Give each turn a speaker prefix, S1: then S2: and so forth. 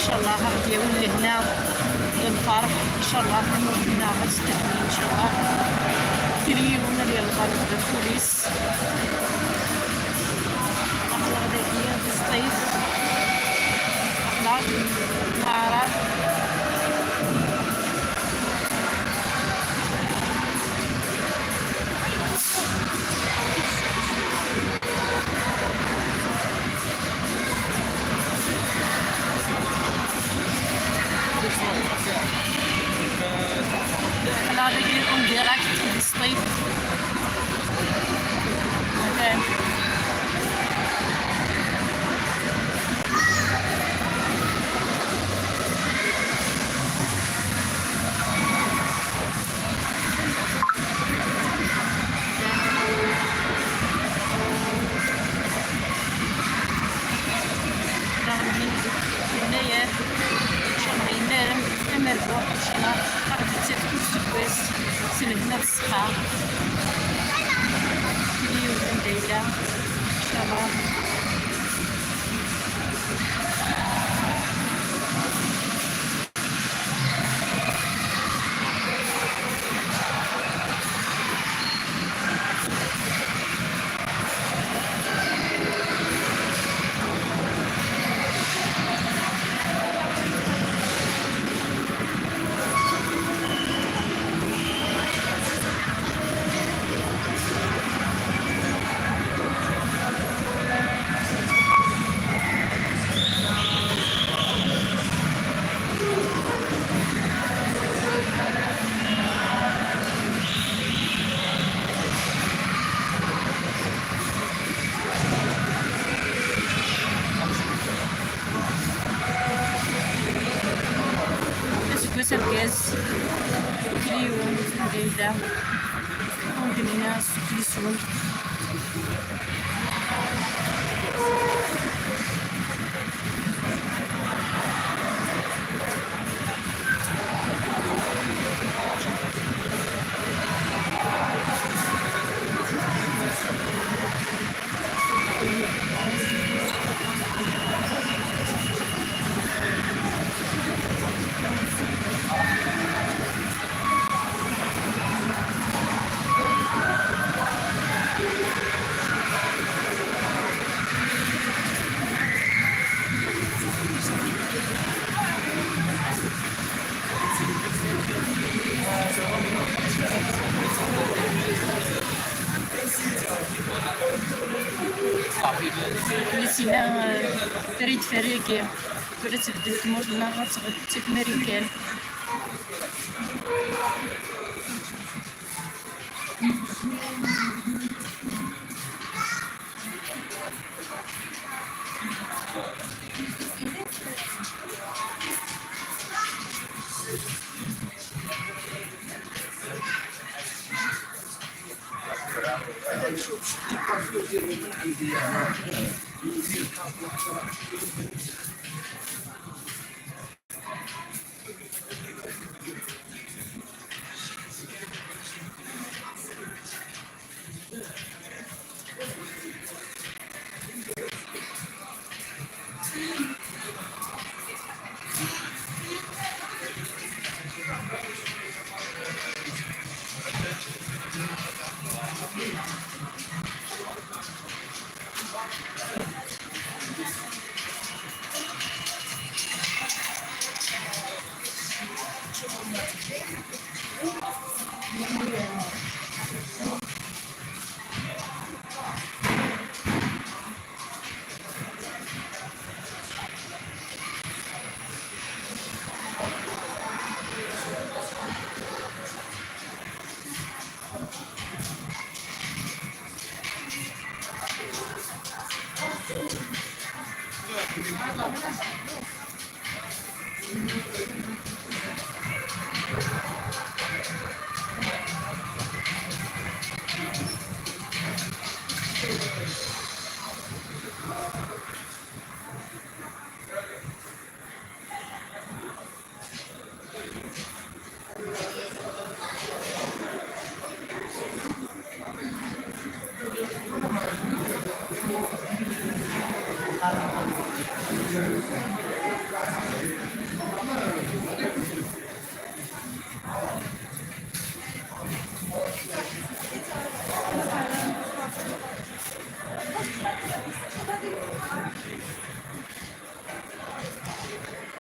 S1: شاء الله غادي يولي هنا الفرح ان شاء الله هنا غتستقبل ان شاء الله تريونا ديال الغرب البوليس غادي هي في الصيف اخلاق الاعراض هذا يكون ديراكت في الصيف مثلا هنايا ان شاء الله ينارم امربو ان شاء الله غادي تسير كل سين هنا في الصحراء اليوم الليلة ان شاء الله الغاز اليوم الليلة عندنا سكليسون نسينا فريد فريقي فريد بدات تموت لنا غتغدي ماريكان